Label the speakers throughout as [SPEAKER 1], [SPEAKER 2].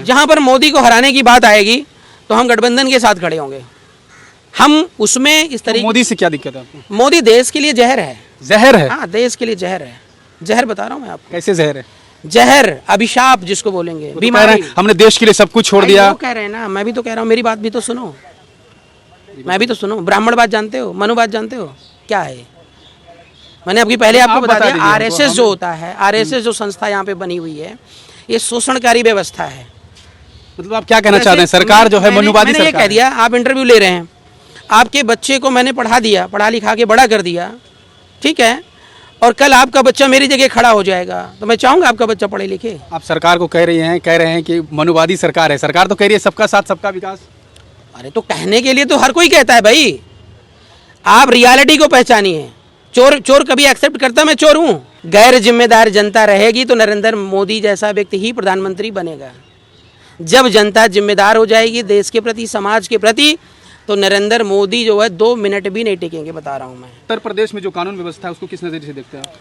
[SPEAKER 1] हैं।
[SPEAKER 2] जहां पर मोदी को हराने की बात आएगी तो हम गठबंधन के साथ खड़े होंगे। हम उसमें इस तरीके,
[SPEAKER 1] मोदी से क्या दिक्कत है आपको?
[SPEAKER 2] मोदी देश के लिए जहर है।
[SPEAKER 1] जहर है?
[SPEAKER 2] हाँ, देश के लिए जहर है। जहर बता रहा हूँ मैं आपको।
[SPEAKER 1] कैसे जहर है?
[SPEAKER 2] जहर, अभिशाप जिसको बोलेंगे,
[SPEAKER 1] वो तो कह रहे
[SPEAKER 2] बीमारी।
[SPEAKER 1] हैं, हमने देश के लिए सब कुछ छोड़
[SPEAKER 2] भाई
[SPEAKER 1] दिया।
[SPEAKER 2] वो कह रहे हैं ना, मैं भी तो कह रहा हूँ, मेरी बात भी तो सुनो, मैं भी तो सुनो। ब्राह्मणवाद जानते हो, मनुवाद जानते हो क्या है? मैंने अभी पहले आपको बता दिया,
[SPEAKER 1] दीजिए हमको,
[SPEAKER 2] आरएसएस जो होता है, आरएसएस जो संस्था यहाँ पे बनी हुई है, ये शोषणकारी व्यवस्था है।
[SPEAKER 1] मतलब आप क्या कहना चाहते हैं? सरकार जो है मनुवादी
[SPEAKER 2] मैंने ये
[SPEAKER 1] सरकार
[SPEAKER 2] कह दिया, आप इंटरव्यू ले रहे हैं, आपके बच्चे को मैंने पढ़ा दिया, पढ़ा लिखा के बड़ा कर दिया, ठीक है, और कल आपका बच्चा मेरी जगह खड़ा हो जाएगा, तो मैं चाहूँगा आपका बच्चा पढ़े लिखे।
[SPEAKER 1] आप सरकार को कह रहे हैं कि मनुवादी सरकार है। सरकार तो कह रही है सबका साथ सबका विकास।
[SPEAKER 2] अरे तो कहने के लिए तो हर कोई कहता है भाई, आप रियलिटी को पहचानिए। चोर चोर कभी एक्सेप्ट करता मैं चोर हूँ? गैर जिम्मेदार जनता रहेगी तो नरेंद्र मोदी जैसा व्यक्ति ही प्रधानमंत्री बनेगा। जब जनता जिम्मेदार हो जाएगी देश के प्रति, समाज के प्रति, तो नरेंद्र मोदी जो है 2 मिनट भी नहीं टिकेंगे, बता रहा हूँ मैं।
[SPEAKER 1] उत्तर प्रदेश में जो कानून व्यवस्था है उसको किस नज़रिए से देखते हैं आप?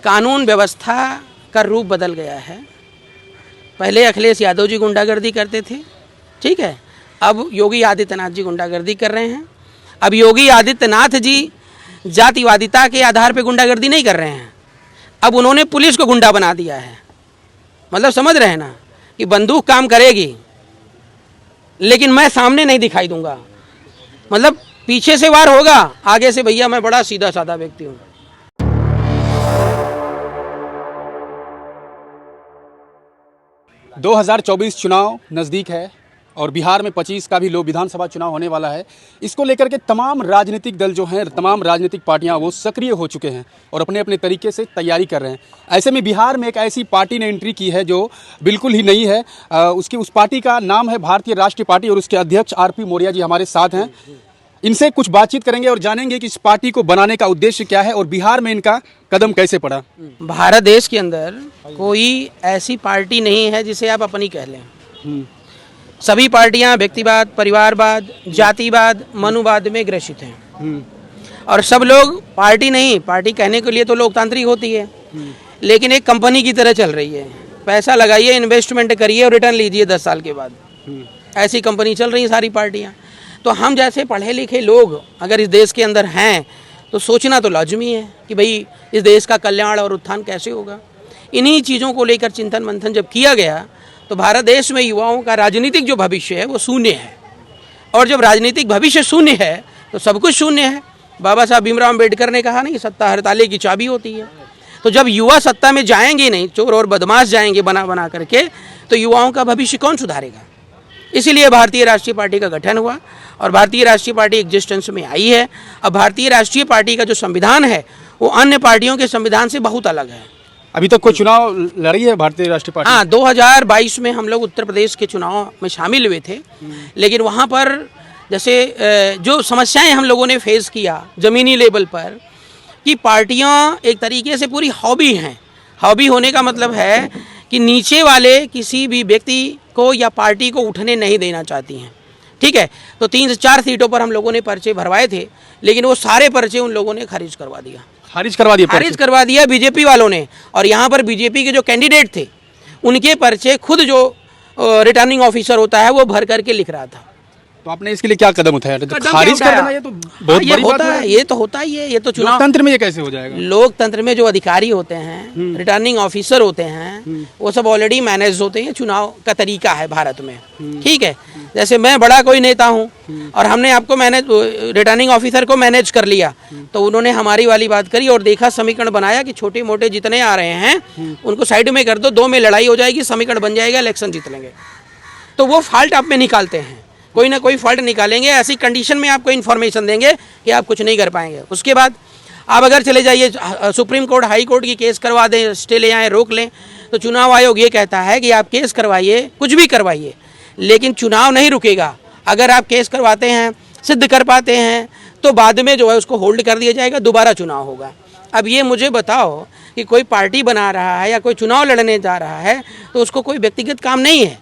[SPEAKER 2] कानून व्यवस्था का रूप बदल गया है। पहले अखिलेश यादव जी गुंडागर्दी करते थे, ठीक है, अब योगी आदित्यनाथ जी गुंडागर्दी कर रहे हैं। अब योगी आदित्यनाथ जी जातिवादिता के आधार पर गुंडागर्दी नहीं कर रहे हैं, अब उन्होंने पुलिस को गुंडा बना दिया है। मतलब समझ रहे हैं ना कि बंदूक काम करेगी लेकिन मैं सामने नहीं दिखाई दूंगा। मतलब पीछे से वार होगा, आगे से भैया मैं बड़ा सीधा साधा व्यक्ति हूँ।
[SPEAKER 1] – 2024 चुनाव नज़दीक है और बिहार में 25 का भी लोक विधानसभा चुनाव होने वाला है। इसको लेकर के तमाम राजनीतिक दल जो हैं, तमाम राजनीतिक पार्टियां वो सक्रिय हो चुके हैं और अपने अपने तरीके से तैयारी कर रहे हैं। ऐसे में बिहार में एक ऐसी पार्टी ने एंट्री की है जो बिल्कुल ही नई है। उस पार्टी का नाम है भारतीय राष्ट्रीय पार्टी और उसके अध्यक्ष आर.पी. मौर्य जी हमारे साथ हैं। इनसे कुछ बातचीत करेंगे और जानेंगे कि इस पार्टी को बनाने का उद्देश्य क्या है और बिहार में इनका कदम कैसे पड़ा।
[SPEAKER 2] भारत देश के अंदर कोई ऐसी पार्टी नहीं है जिसे आप अपनी कह लें। सभी पार्टियां व्यक्तिवाद, परिवारवाद, जातिवाद, मनुवाद में ग्रसित हैं और सब लोग पार्टी नहीं, पार्टी कहने के लिए तो लोकतांत्रिक होती है, लेकिन एक कंपनी की तरह चल रही है। पैसा लगाइए, इन्वेस्टमेंट करिए और रिटर्न लीजिए 10 साल के बाद। ऐसी कंपनी चल रही है सारी पार्टियां। तो हम जैसे पढ़े लिखे लोग अगर इस देश के अंदर हैं तो सोचना तो लाजमी है कि भाई इस देश का कल्याण और उत्थान कैसे होगा। इन्हीं चीज़ों को लेकर चिंतन मंथन जब किया गया तो भारत देश में युवाओं का राजनीतिक जो भविष्य है वो शून्य है, और जब राजनीतिक भविष्य शून्य है तो सब कुछ शून्य है। बाबा साहब भीमराव अम्बेडकर ने कहा नहीं, सत्ता हर ताले की चाबी होती है। तो जब युवा सत्ता में जाएंगे नहीं, चोर और बदमाश जाएंगे बना बना करके, तो युवाओं का भविष्य कौन सुधारेगा? इसीलिए भारतीय राष्ट्रीय पार्टी का गठन हुआ और भारतीय राष्ट्रीय पार्टी एग्जिस्टेंस में आई है। अब भारतीय राष्ट्रीय पार्टी का जो संविधान है वो अन्य पार्टियों के संविधान से बहुत अलग है।
[SPEAKER 1] अभी तक कोई चुनाव लड़ी है भारतीय राष्ट्रीय पार्टी?
[SPEAKER 2] हाँ, 2022 में हम लोग उत्तर प्रदेश के चुनाव में शामिल हुए थे, लेकिन वहाँ पर जैसे जो समस्याएं हम लोगों ने फेस किया ज़मीनी लेवल पर, कि पार्टियां एक तरीके से पूरी हॉबी हैं। हॉबी होने का मतलब है कि नीचे वाले किसी भी व्यक्ति को या पार्टी को उठने नहीं देना चाहती हैं, ठीक है। तो 3 से 4 सीटों पर हम लोगों ने पर्चे भरवाए थे, लेकिन वो सारे पर्चे उन लोगों ने खारिज करवा दिया। खारिज करवा दिया बीजेपी वालों ने। और यहाँ पर बीजेपी के जो कैंडिडेट थे उनके पर्चे खुद जो रिटर्निंग ऑफिसर होता है वो भर करके लिख रहा था।
[SPEAKER 1] तो आपने इसके लिए क्या कदम उठाया? तो खारिज कर देना ये तो बहुत बड़ी बात है।
[SPEAKER 2] ये तो होता ही है। ये तो चुनाव
[SPEAKER 1] लोकतंत्र में ये कैसे हो जाएगा?
[SPEAKER 2] लोकतंत्र में जो अधिकारी होते हैं, रिटर्निंग ऑफिसर होते हैं, वो सब ऑलरेडी मैनेज होते हैं। चुनाव का तरीका है भारत में, ठीक है। जैसे मैं बड़ा कोई नेता हूँ और हमने आपको मैनेज, रिटर्निंग ऑफिसर को मैनेज कर लिया, तो उन्होंने हमारी वाली बात करी और देखा, समीकरण बनाया कि छोटे मोटे जितने आ रहे हैं उनको साइड में कर दो, 2 में लड़ाई हो जाएगी, समीकरण बन जाएगा, इलेक्शन जीत लेंगे। तो वो फॉल्ट आप में निकालते हैं, कोई ना कोई फॉल्ट निकालेंगे। ऐसी कंडीशन में आपको इन्फॉर्मेशन देंगे कि आप कुछ नहीं कर पाएंगे। उसके बाद आप अगर चले जाइए सुप्रीम कोर्ट, हाई कोर्ट की केस करवा दें, स्टे ले आएँ, रोक लें, तो चुनाव आयोग ये कहता है कि आप केस करवाइए, कुछ भी करवाइए, लेकिन चुनाव नहीं रुकेगा। अगर आप केस करवाते हैं, सिद्ध कर पाते हैं, तो बाद में जो है उसको होल्ड कर दिया जाएगा, दोबारा चुनाव होगा। अब ये मुझे बताओ कि कोई पार्टी बना रहा है या कोई चुनाव लड़ने जा रहा है तो उसको कोई व्यक्तिगत काम नहीं है,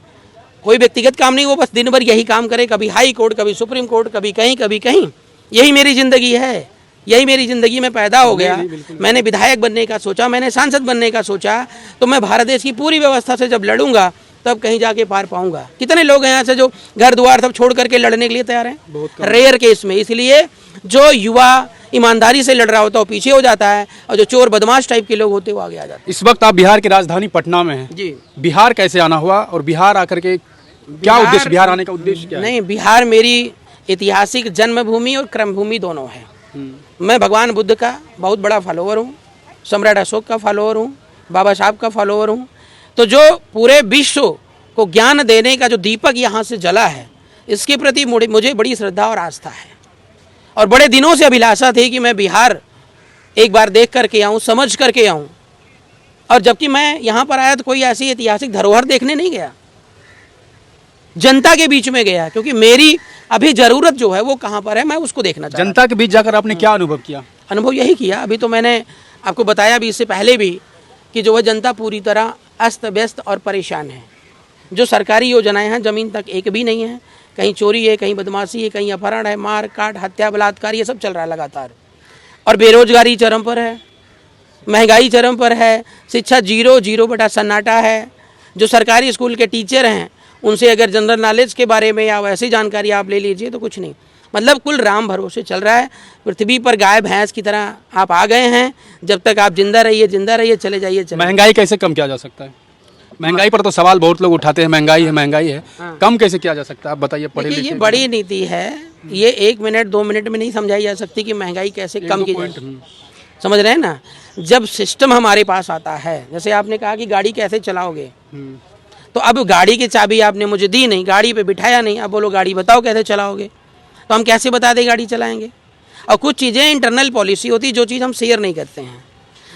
[SPEAKER 2] कोई व्यक्तिगत काम नहीं, वो बस दिन भर यही काम करे, कभी हाई कोर्ट, कभी सुप्रीम कोर्ट, कभी कहीं। यही मेरी ज़िंदगी है, यही मेरी ज़िंदगी में पैदा हो गया। मैंने विधायक बनने का सोचा, मैंने सांसद बनने का सोचा, तो मैं भारत देश की पूरी व्यवस्था से जब लड़ूंगा तब कहीं जाके पार पाऊंगा। कितने लोग हैं यहाँ से जो घर द्वार सब छोड़ करके लड़ने के लिए तैयार हैं? रेयर केस में। इसलिए जो युवा ईमानदारी से लड़ रहा होता है वो पीछे हो जाता है, और जो चोर बदमाश टाइप के लोग होते हैं वो आगे आ जाते हैं।
[SPEAKER 1] इस वक्त आप बिहार की राजधानी पटना में हैं
[SPEAKER 2] जी।
[SPEAKER 1] बिहार कैसे आना हुआ और बिहार आकर के क्या उद्देश्य, बिहार आने का उद्देश्य क्या है?
[SPEAKER 2] नहीं, बिहार मेरी ऐतिहासिक जन्मभूमि और क्रमभूमि दोनों है। मैं भगवान बुद्ध का बहुत बड़ा फॉलोअर हूँ, सम्राट अशोक का फॉलोअर हूँ, बाबा साहब का फॉलोअर हूँ। तो जो पूरे विश्व को ज्ञान देने का जो दीपक यहाँ से जला है, इसके प्रति मुझे बड़ी श्रद्धा और आस्था है, और बड़े दिनों से अभिलाषा थी कि मैं बिहार एक बार देख करके आऊँ, समझ करके आऊँ। और जबकि मैं यहाँ पर आया तो कोई ऐसी ऐतिहासिक धरोहर देखने नहीं गया, जनता के बीच में गया, क्योंकि मेरी अभी जरूरत जो है वो कहाँ पर है मैं उसको देखना चाहता हूँ।
[SPEAKER 1] जनता के बीच जाकर आपने क्या अनुभव किया?
[SPEAKER 2] अनुभव यही किया, अभी तो मैंने आपको बताया भी इससे पहले भी, कि जो है जनता पूरी तरह अस्त व्यस्त और परेशान है। जो सरकारी योजनाएं हैं ज़मीन तक एक भी नहीं है, कहीं चोरी है, कहीं बदमाशी है, कहीं अपहरण है, मार काट, हत्या, बलात्कार, ये सब चल रहा है लगातार। और बेरोजगारी चरम पर है, महंगाई चरम पर है, शिक्षा 0 बटा सन्नाटा है। जो सरकारी स्कूल के टीचर हैं उनसे अगर जनरल नॉलेज के बारे में या वैसी जानकारी आप ले लीजिए तो कुछ नहीं। मतलब कुल राम भरोसे चल रहा है। पृथ्वी पर गाय भैंस की तरह आप आ गए हैं, जब तक आप जिंदा रहिए, चले जाइए।
[SPEAKER 1] महंगाई कैसे कम किया जा सकता है? महंगाई पर तो सवाल बहुत लोग उठाते हैं, महंगाई है, कम कैसे किया जा सकता है? आप बताइए। पढ़े लिखे,
[SPEAKER 2] ये बड़ी नीति है, ये 1 मिनट 2 मिनट में नहीं समझाई जा सकती कि महंगाई कैसे कम की जाए। समझ रहे हैं ना? जब सिस्टम हमारे पास आता है, जैसे आपने कहा कि गाड़ी कैसे चलाओगे, तो अब गाड़ी की चाबी आपने मुझे दी नहीं, गाड़ी पे बिठाया नहीं, अब बोलो गाड़ी बताओ कैसे चलाओगे, तो हम कैसे बता दें गाड़ी चलाएंगे? और कुछ चीज़ें इंटरनल पॉलिसी होती है, जो चीज़ हम शेयर नहीं करते हैं।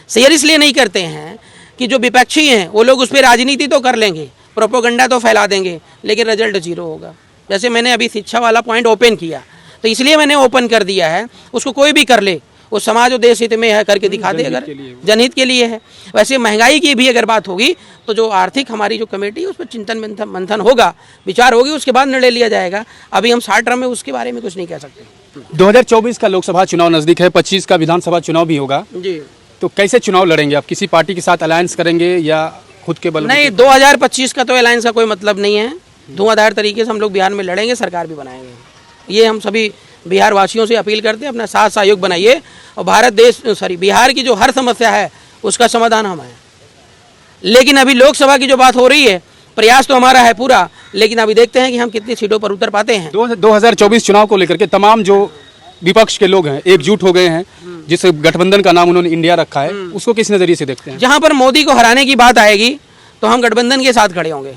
[SPEAKER 2] शेयर इसलिए नहीं करते हैं कि जो विपक्षी हैं वो लोग उस पर राजनीति तो कर लेंगे, प्रोपोगंडा तो फैला देंगे, लेकिन रिजल्ट 0 होगा। जैसे मैंने अभी शिक्षा वाला पॉइंट ओपन किया, तो इसलिए मैंने ओपन कर दिया है, उसको कोई भी कर ले, वो समाज और देश हित में है करके दिखा दे, अगर जनहित के लिए है। वैसे महंगाई की भी अगर बात होगी तो जो आर्थिक हमारी जो कमेटी है उस पर चिंतन मंथन होगा, विचार होगी, उसके बाद निर्णय लिया जाएगा। अभी हम शॉर्ट टर्म में उसके बारे में कुछ नहीं कह सकते।
[SPEAKER 1] 2024 का लोकसभा चुनाव नजदीक है, 25 का विधानसभा चुनाव भी होगा
[SPEAKER 2] जी।
[SPEAKER 1] तो कैसे चुनाव लड़ेंगे आप? किसी पार्टी के साथ अलायंस करेंगे या खुद के बल?
[SPEAKER 2] नहीं, 2025 का तो अलायंस का कोई मतलब नहीं है। धुआंधार तरीके से हम लोग बिहार में लड़ेंगे, सरकार भी बनाएंगे। ये हम सभी बिहार वासियों से अपील करते हैं, अपना साथ सहयोग बनाइए, और बिहार की जो हर समस्या है उसका समाधान हम है। लेकिन अभी लोकसभा की जो बात हो रही है, प्रयास तो हमारा है पूरा, लेकिन अभी देखते हैं कि हम कितनी सीटों पर उतर पाते हैं।
[SPEAKER 1] 2024 चुनाव को लेकर के तमाम जो विपक्ष के लोग हैं एकजुट हो गए हैं, जिस गठबंधन का नाम उन्होंने इंडिया रखा है, उसको किस नजरिए से देखते हैं?
[SPEAKER 2] जहां पर मोदी को हराने की बात आएगी तो हम गठबंधन के साथ खड़े होंगे।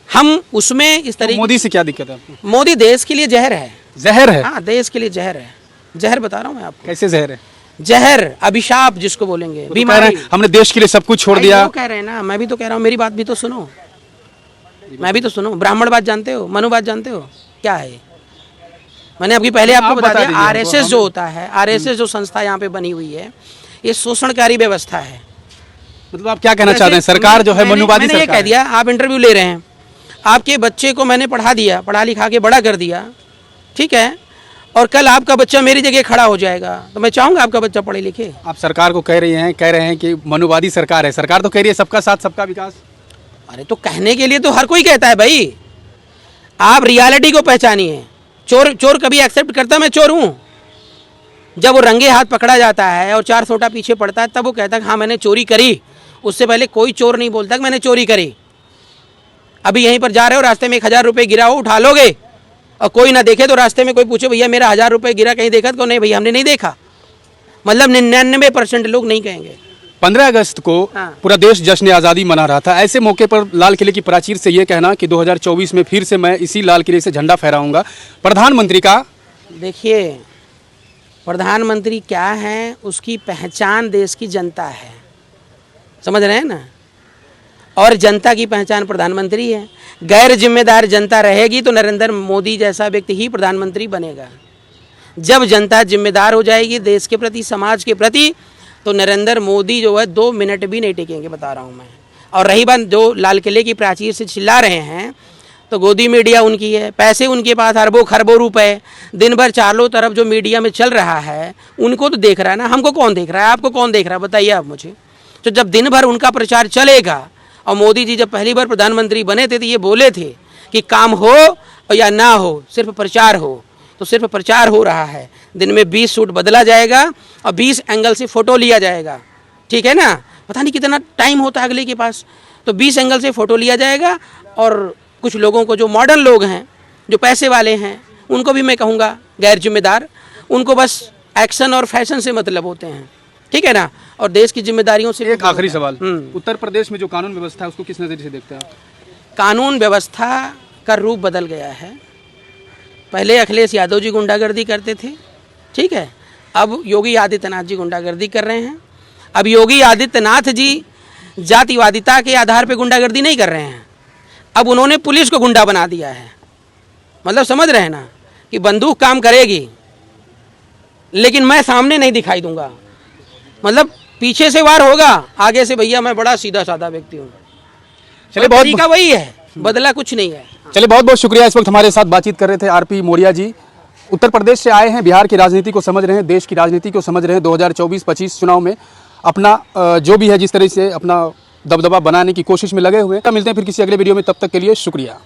[SPEAKER 2] हम उसमें इस तरीके,
[SPEAKER 1] मोदी से क्या दिक्कत है आपको?
[SPEAKER 2] मोदी देश के लिए जहर है।
[SPEAKER 1] जहर है?
[SPEAKER 2] हाँ, देश के लिए जहर है। जहर बता रहा हूँ मैं आपको।
[SPEAKER 1] कैसे जहर है?
[SPEAKER 2] जहर, अभिशाप जिसको बोलेंगे,
[SPEAKER 1] तो बीमारी। हमने देश के लिए सब कुछ छोड़ दिया।
[SPEAKER 2] कह रहे हैं ना, मैं भी तो कह रहा हूँ, मेरी बात भी तो सुनो, मैं भी तो सुनो। ब्राह्मणवाद जानते हो, मनुवाद जानते हो क्या है? मैंने अभी पहले आपको बता दिया। आरएसएस जो होता है, आरएसएस जो संस्था यहाँ पे बनी हुई है, ये शोषणकारी व्यवस्था है।
[SPEAKER 1] मतलब आप क्या कहना चाहते हैं? सरकार जो है मनुवादी सरकार है।
[SPEAKER 2] मैंने ये कह दिया, आप इंटरव्यू ले रहे हैं, आपके बच्चे को मैंने पढ़ा दिया, पढ़ा लिखा के बड़ा कर दिया, ठीक है, और कल आपका बच्चा मेरी जगह खड़ा हो जाएगा, तो मैं चाहूंगा आपका बच्चा पढ़े लिखे।
[SPEAKER 1] आप सरकार को कह रहे हैं कि मनुवादी सरकार है। सरकार तो कह रही है सबका साथ सबका विकास।
[SPEAKER 2] अरे तो कहने के लिए तो हर कोई कहता है भाई, आप रियलिटी को पहचानिए। चोर कभी एक्सेप्ट करता मैं चोर हूँ? जब वो रंगे हाथ पकड़ा जाता है और 4 सोटा पीछे पड़ता है, तब वो कहता है हाँ मैंने चोरी करी। उससे पहले कोई चोर नहीं बोलता कि मैंने चोरी करी। अभी यहीं पर जा रहे हो, रास्ते में 1000 रुपये गिरा हो, उठा लोगे, और कोई ना देखे तो रास्ते में कोई पूछे भैया मेरा 1000 रुपये गिरा, कहीं देखा? तो नहीं भैया हमने नहीं देखा। मतलब 99% लोग नहीं कहेंगे।
[SPEAKER 1] 15 अगस्त को पूरा देश जश्न आज़ादी मना रहा था। ऐसे मौके पर लाल किले की प्राचीर से ये कहना कि 2024 में फिर से मैं इसी लाल किले से झंडा फहराऊंगा, प्रधानमंत्री का।
[SPEAKER 2] देखिए, प्रधानमंत्री क्या है, उसकी पहचान देश की जनता है, समझ रहे हैं ना? और जनता की पहचान प्रधानमंत्री है। गैर जिम्मेदार जनता रहेगी तो नरेंद्र मोदी जैसा व्यक्ति ही प्रधानमंत्री बनेगा। जब जनता जिम्मेदार हो जाएगी देश के प्रति, समाज के प्रति, तो नरेंद्र मोदी जो है 2 मिनट भी नहीं टिकेंगे, बता रहा हूँ मैं। और रही बात जो लाल किले की प्राचीर से चिल्ला रहे हैं, तो गोदी मीडिया उनकी है, पैसे उनके पास अरबों खरबों रुपए, दिन भर चारों तरफ जो मीडिया में चल रहा है उनको तो देख रहा है ना। हमको कौन देख रहा है? आपको कौन देख रहा है? बताइए आप मुझे। तो जब दिन भर उनका प्रचार चलेगा और मोदी जी जब पहली बार प्रधानमंत्री बने थे तो ये बोले थे कि काम हो या ना हो, सिर्फ प्रचार हो। तो सिर्फ प्रचार हो रहा है। दिन में 20 सूट बदला जाएगा और 20 एंगल से फ़ोटो लिया जाएगा, ठीक है ना। पता नहीं कितना टाइम होता है अगले के पास। तो 20 एंगल से फ़ोटो लिया जाएगा और कुछ लोगों को, जो मॉडर्न लोग हैं, जो पैसे वाले हैं, उनको भी मैं कहूँगा गैर जिम्मेदार, उनको बस एक्शन और फैशन से मतलब होते हैं, ठीक है ना। और देश की जिम्मेदारियों से।
[SPEAKER 1] एक आखिरी सवाल, उत्तर प्रदेश में जो कानून व्यवस्था है उसको किस नज़रिए से देखते हैं आप?
[SPEAKER 2] कानून व्यवस्था का रूप बदल गया है। पहले अखिलेश यादव जी गुंडागर्दी करते थे, ठीक है। अब योगी आदित्यनाथ जी गुंडागर्दी कर रहे हैं। अब योगी आदित्यनाथ जी जातिवादिता के आधार पर गुंडागर्दी नहीं कर रहे हैं, अब उन्होंने पुलिस को गुंडा बना दिया है। मतलब समझ रहे हैं ना कि बंदूक काम करेगी लेकिन मैं सामने नहीं दिखाई दूंगा। मतलब पीछे से वार होगा, आगे से भैया मैं बड़ा सीधा साधा व्यक्ति हूँ।
[SPEAKER 1] चलिए, बहुत
[SPEAKER 2] तरीका वही है, बदला कुछ नहीं है।
[SPEAKER 1] चलिए, बहुत बहुत शुक्रिया। इस वक्त हमारे साथ बातचीत कर रहे थे आरपी मौर्या जी। उत्तर प्रदेश से आए हैं, बिहार की राजनीति को समझ रहे हैं, देश की राजनीति को समझ रहे हैं। 2024-25 चुनाव में अपना जो भी है जिस तरह से अपना दबदबा बनाने की कोशिश में लगे हुए हैं। मिलते हैं फिर किसी अगले वीडियो में, तब तक के लिए शुक्रिया।